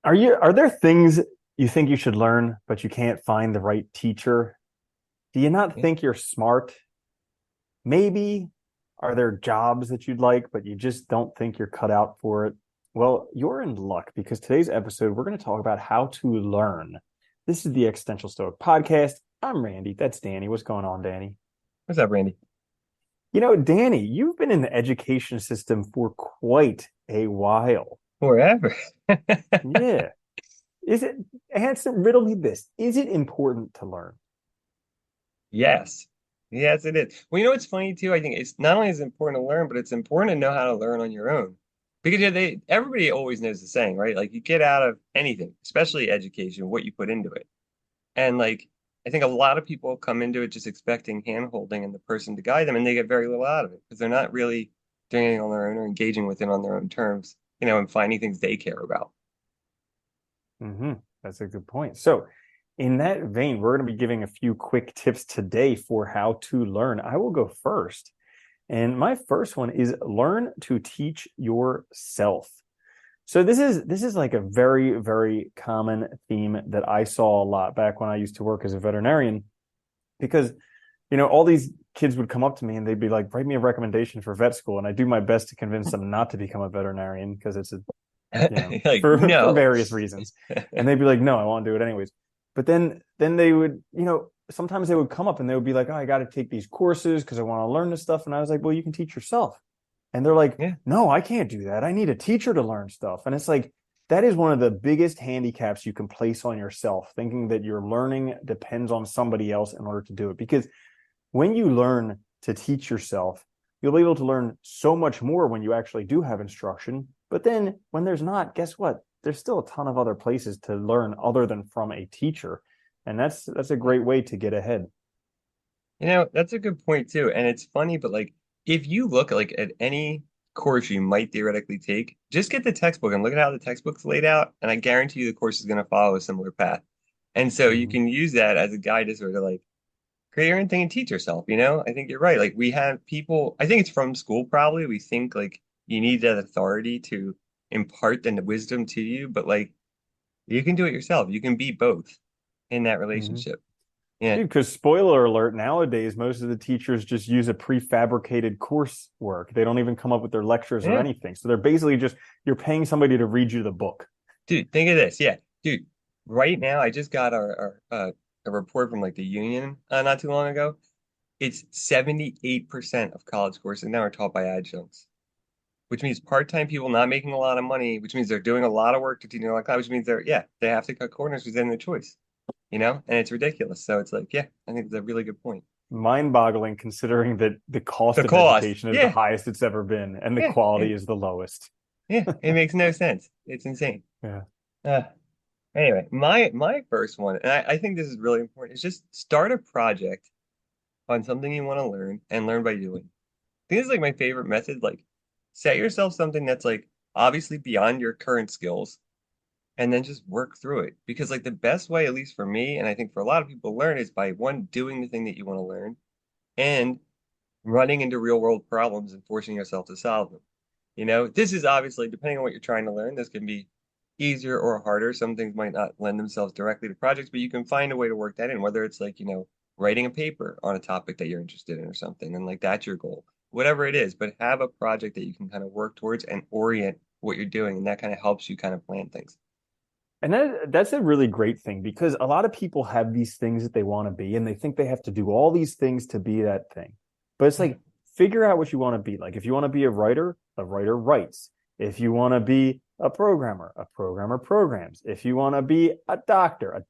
Are there things you think you should learn, but you can't find the right teacher? Do you not Yeah. think you're smart? Maybe are there jobs that you'd like, but you just don't think you're cut out for it? Well, you're in luck because today's episode, we're going to talk about how to learn. This is the Existential Stoic podcast. I'm Randy. That's Danny. What's going on, Danny? What's up, Randy? Danny, you've been in the education system for quite a while. Forever. Yeah. Is it, answer, riddle me this. Is it important to learn? Yes. Yes, it is. Well, you know what's funny too? I think it's not only is it important to learn, but it's important to know how to learn on your own. Because everybody always knows the saying, right? Like you get out of anything, especially education, what you put into it. And like I think a lot of people come into it just expecting hand holding and the person to guide them, and they get very little out of it because they're not really doing anything on their own or engaging with it on their own terms, and finding things they care about. Hmm. That's a good point. So, in that vein, we're going to be giving a few quick tips today for how to learn. I will go first. And my first one is learn to teach yourself. So this is like a very, very common theme that I saw a lot back when I used to work as a veterinarian, because all these kids would come up to me and they'd be like, write me a recommendation for vet school. And I do my best to convince them not to become a veterinarian because it's a Like, for no. various reasons. And they'd be like, no, I won't do it anyways. But then they would, sometimes they would come up and they would be like, oh, I got to take these courses because I want to learn this stuff. And I was like, well, you can teach yourself. And they're like, Yeah. no, I can't do that. I need a teacher to learn stuff. And it's like, that is one of the biggest handicaps you can place on yourself, thinking that your learning depends on somebody else in order to do it. Because when you learn to teach yourself, you'll be able to learn so much more when you actually do have instruction. But then when there's not, guess what? There's still a ton of other places to learn other than from a teacher. And that's a great way to get ahead. That's a good point too. And it's funny, but like if you look like at any course you might theoretically take, just get the textbook and look at how the textbook's laid out, and I guarantee you the course is going to follow a similar path. And so you Mm-hmm. can use that as a guide to sort of like create your own thing and teach yourself. I think you're right. Like we have people, I think it's from school probably. We think like you need that authority to impart the wisdom to you, but like you can do it yourself. You can be both in that Mm-hmm. relationship. Yeah. Dude, because spoiler alert, nowadays most of the teachers just use a prefabricated coursework. They don't even come up with their lectures or Yeah. anything. So they're basically just you're paying somebody to read you the book. Dude, think of this. Yeah. Dude, right now I just got a report from like the union not too long ago. It's 78% of college courses now are taught by adjuncts, which means part-time people not making a lot of money, which means they're doing a lot of work to teach a lot of class, which means they have to cut corners because they have no choice, and it's ridiculous. So it's like, yeah, I think it's a really good point. Mind-boggling considering that the cost The of cost. education is the Yeah, highest it's ever been and the yeah, quality it, is the lowest. yeah, it makes no sense. It's insane. Yeah. Uh, anyway, my first one, and I think this is really important, is just start a project on something you want to learn and learn by doing. I think this is like my favorite method. Like, set yourself something that's like obviously beyond your current skills, and then just work through it. Because like the best way, at least for me, and I think for a lot of people, to learn is by one, doing the thing that you want to learn, and running into real world problems and forcing yourself to solve them. This is obviously depending on what you're trying to learn, this can be easier or harder. Some things might not lend themselves directly to projects, but you can find a way to work that in, whether it's like, writing a paper on a topic that you're interested in or something, and like that's your goal, whatever it is, but have a project that you can kind of work towards and orient what you're doing, and that kind of helps you kind of plan things. And that's a really great thing because a lot of people have these things that they want to be and they think they have to do all these things to be that thing. But it's Yeah. like figure out what you want to be. Like if you want to be a writer writes. If you want to be a programmer programs. If you want to be a doctor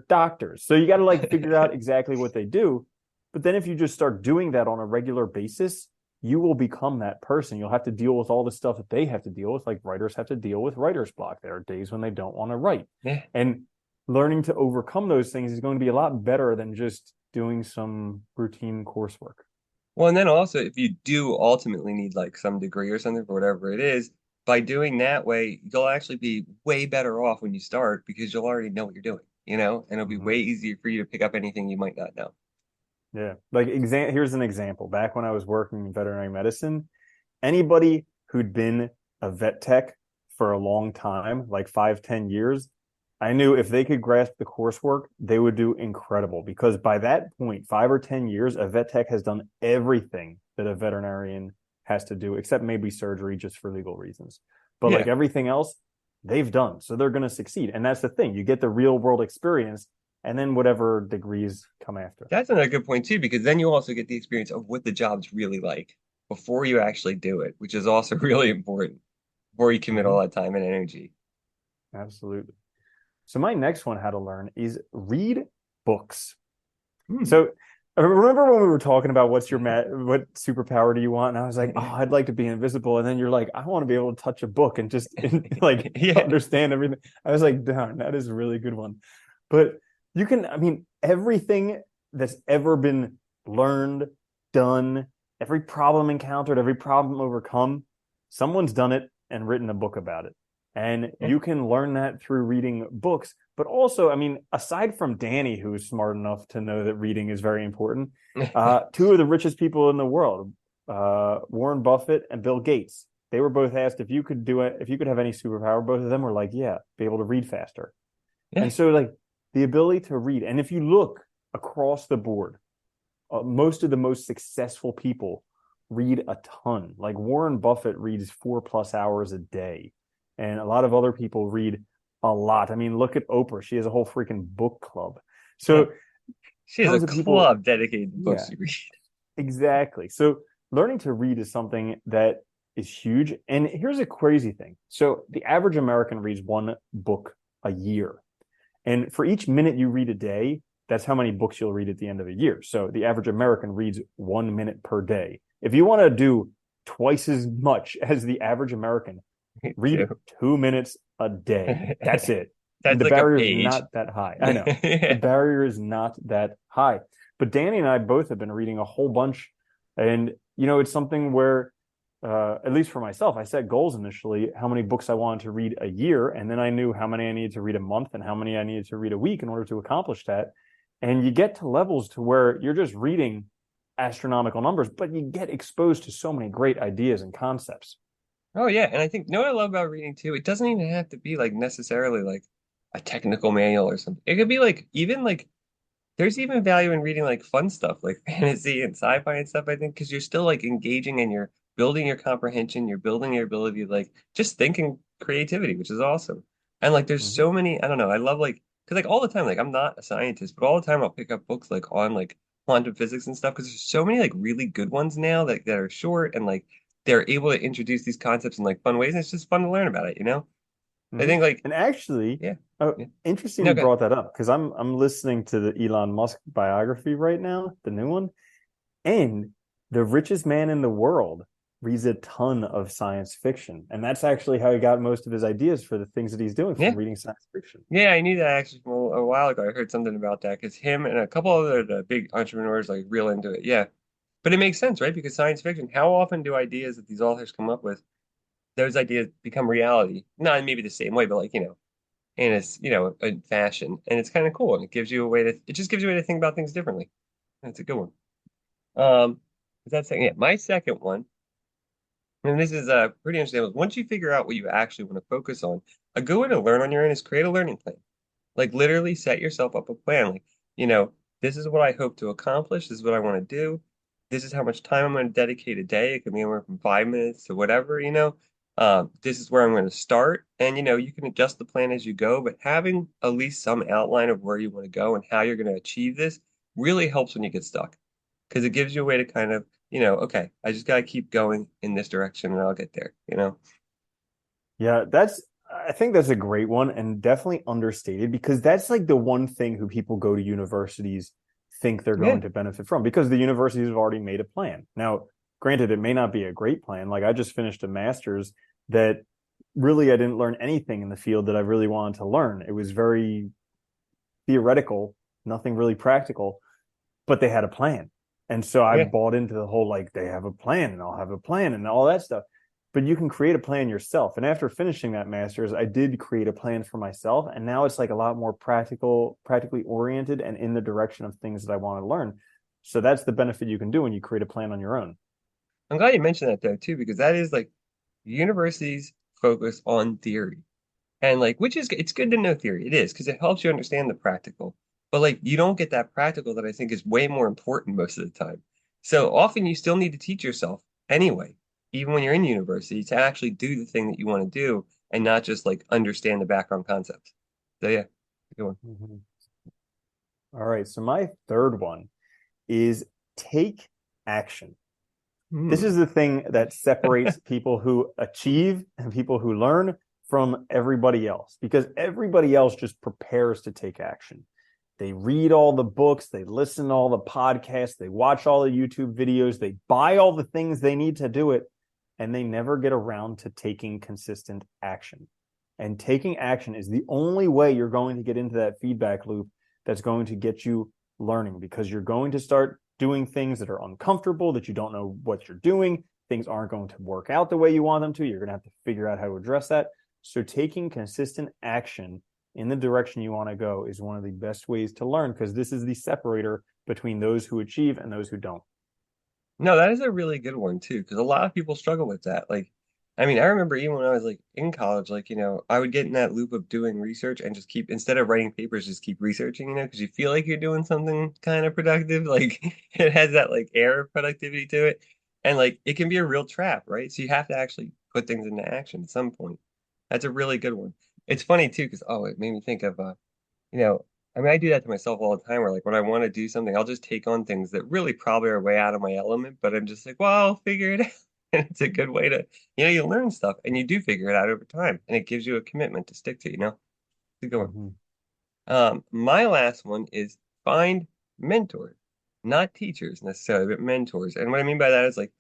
doctors. So you got to like figure out exactly what they do. But then if you just start doing that on a regular basis, you will become that person. You'll have to deal with all the stuff that they have to deal with, like writers have to deal with writer's block. There are days when they don't want to write. Yeah. And learning to overcome those things is going to be a lot better than just doing some routine coursework. Well, and then also, if you do ultimately need like some degree or something for whatever it is, by doing that way, you'll actually be way better off when you start because you'll already know what you're doing, and it'll be Mm-hmm. way easier for you to pick up anything you might not know. Yeah. Like here's an example. Back when I was working in veterinary medicine, anybody who'd been a vet tech for a long time, like 5, 10 years, I knew if they could grasp the coursework, they would do incredible because by that point, 5 or 10 years, a vet tech has done everything that a veterinarian has to do, except maybe surgery just for legal reasons. But like Yeah. everything else, they've done. So they're going to succeed. And that's the thing. You get the real world experience and then whatever degrees come after. That's another good point too, because then you also get the experience of what the job's really like before you actually do it, which is also really important before you commit Mm-hmm. all that time and energy. Absolutely. So my next one, how to learn, is read books. Hmm. So remember when we were talking about what superpower do you want? And I was like, oh, I'd like to be invisible. And then you're like, I want to be able to touch a book and just like Yeah. understand everything. I was like, darn, that is a really good one. But you can, I mean, everything that's ever been learned, done, every problem encountered, every problem overcome, someone's done it and written a book about it. And Yeah. you can learn that through reading books. But also, I mean, aside from Danny, who's smart enough to know that reading is very important, two of the richest people in the world, Warren Buffett and Bill Gates, they were both asked if you could do it, if you could have any superpower. Both of them were like, yeah, be able to read faster. Yeah. And so, like, the ability to read. And if you look across the board, most of the most successful people read a ton. Like Warren Buffett reads 4+ hours a day, and a lot of other people read a lot. I mean, look at Oprah; she has a whole freaking book club. Yeah. So She has a tons of people, club dedicated to books yeah, you read. exactly. So learning to read is something that is huge. And here's a crazy thing: so the average American reads one book a year. And for each minute you read a day, that's how many books you'll read at the end of a year. So the average American reads 1 minute per day. If you want to do twice as much as the average American, Me read too. 2 minutes a day. That's it. That's The like a barrier is page. not that high. I know. The Yeah. barrier is not that high. But Danny and I both have been reading a whole bunch. And, it's something where, at least for myself, I set goals initially, how many books I wanted to read a year. And then I knew how many I needed to read a month and how many I needed to read a week in order to accomplish that. And you get to levels to where you're just reading astronomical numbers, but you get exposed to so many great ideas and concepts. Oh yeah, and I think what I love about reading too, it doesn't even have to be like necessarily like a technical manual or something. It could be like even like there's even value in reading like fun stuff like fantasy and sci-fi and stuff, I think, because you're still like engaging and you're building your comprehension, you're building your ability to like just thinking creativity, which is awesome. And like there's Mm-hmm. so many, I don't know, I love like because like all the time, like I'm not a scientist, but all the time I'll pick up books like on like quantum physics and stuff because there's so many like really good ones now that are short and like they're able to introduce these concepts in like fun ways, and it's just fun to learn about it, you know? I Mm-hmm. think like And actually, yeah, yeah. interesting No, you good. brought that up because I'm listening to the Elon Musk biography right now, the new one, and the richest man in the world reads a ton of science fiction, and that's actually how he got most of his ideas for the things that he's doing Yeah. from reading science fiction. Yeah, I knew that actually from a while ago. I heard something about that because him and a couple other the big entrepreneurs like real into it. Yeah. But it makes sense, right? Because science fiction, how often do ideas that these authors come up with, those ideas become reality? Not in maybe the same way, but like, in a fashion. And it's kind of cool. And it just gives you a way to think about things differently. That's a good one. That's second, yeah. My second one, and this is pretty interesting. Once you figure out what you actually want to focus on, a good way to learn on your own is create a learning plan. Like literally set yourself up a plan. Like, you know, this is what I hope to accomplish. This is what I want to do. This is how much time I'm going to dedicate a day. It could be anywhere from 5 minutes to whatever. This is where I'm going to start. And, you can adjust the plan as you go, but having at least some outline of where you want to go and how you're going to achieve this really helps when you get stuck because it gives you a way to kind of, okay, I just got to keep going in this direction and I'll get there. Yeah, I think that's a great one and definitely understated because that's like the one thing who people go to universities think they're Yeah, going to benefit from because the universities have already made a plan. Now, granted, it may not be a great plan. Like I just finished a master's that really I didn't learn anything in the field that I really wanted to learn. It was very theoretical, nothing really practical, but they had a plan. And so I yeah. bought into the whole like they have a plan and I'll have a plan and all that stuff. But you can create a plan yourself. And after finishing that master's, I did create a plan for myself. And now it's like a lot more practically oriented and in the direction of things that I want to learn. So that's the benefit you can do when you create a plan on your own. I'm glad you mentioned that though too, because that is like universities focus on theory. And like, which is it's good to know theory. It is because it helps you understand the practical. But like, you don't get that practical that I think is way more important most of the time. So often you still need to teach yourself anyway, even when you're in university, to actually do the thing that you want to do and not just like understand the background concepts. So yeah, good one. Mhm. All right. So my third one is take action. This Hmm. is the thing that separates people who achieve and people who learn from everybody else because everybody else just prepares to take action. They read all the books, they listen to all the podcasts, they watch all the YouTube videos, they buy all the things they need to do it, and they never get around to taking consistent action. And taking action is the only way you're going to get into that feedback loop that's going to get you learning because you're going to start doing things that are uncomfortable, that you don't know what you're doing. Things aren't going to work out the way you want them to. You're going to have to figure out how to address that. So, taking consistent action in the direction you want to go is one of the best ways to learn because this is the separator between those who achieve and those who don't. No, that is a really good one too, because a lot of people struggle with that. Like, I mean, I remember even when I was like in college, like, I would get in that loop of doing research and just keep, instead of writing papers, just keep researching, because you feel like you're doing something kind of productive. Like, it has that like air of productivity to it. And like, it can be a real trap, right? So you have to actually put things into action at some point. That's a really good one. It's funny too, because, oh, it made me think of, you know, I mean, I do that to myself all the time where like when I want to do something, I'll just take on things that really probably are way out of my element, but I'm just like, well, I'll figure it out. And it's a good way to, you learn stuff and you do figure it out over time and it gives you a commitment to stick to, It's a good one. Mm-hmm. My last one is find mentors, not teachers necessarily, but mentors. And what I mean by that is like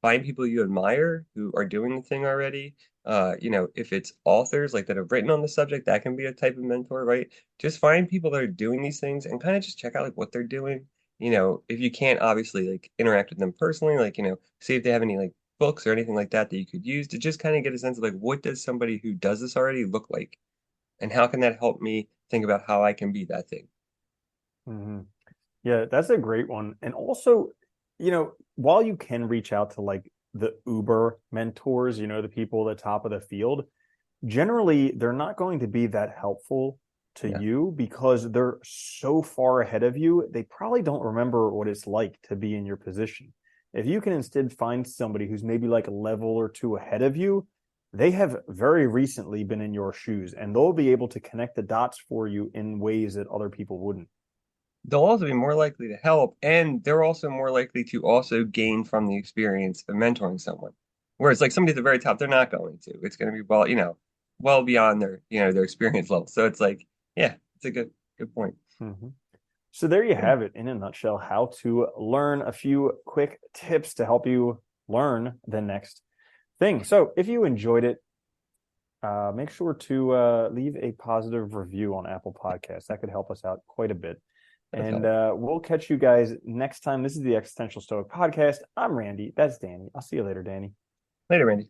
find people you admire who are doing the thing already. If it's authors like that have written on the subject, that can be a type of mentor, right? Just find people that are doing these things and kind of just check out like what they're doing. If you can't obviously like interact with them personally, like, see if they have any like books or anything like that that you could use to just kind of get a sense of like what does somebody who does this already look like? And how can that help me think about how I can be that thing? Mm-hmm. Yeah, that's a great one. And also, while you can reach out to like the Uber mentors, the people at the top of the field, generally they're not going to be that helpful to Yeah. you because they're so far ahead of you. They probably don't remember what it's like to be in your position. If you can instead find somebody who's maybe like a level or two ahead of you, they have very recently been in your shoes and they'll be able to connect the dots for you in ways that other people wouldn't. They'll also be more likely to help, and they're also more likely to also gain from the experience of mentoring someone. Whereas like somebody at the very top, they're not going to. It's going to be well beyond their experience level. So it's like, yeah, it's a good point. Mhm. So there you Good. have it in a nutshell, how to learn a few quick tips to help you learn the next thing. So if you enjoyed it, make sure to leave a positive review on Apple Podcasts. That could help us out quite a bit. Does And help. we'll catch you guys next time. This is the Existential Stoic Podcast. I'm Randy. That's Danny. I'll see you later, Danny. Later, Randy.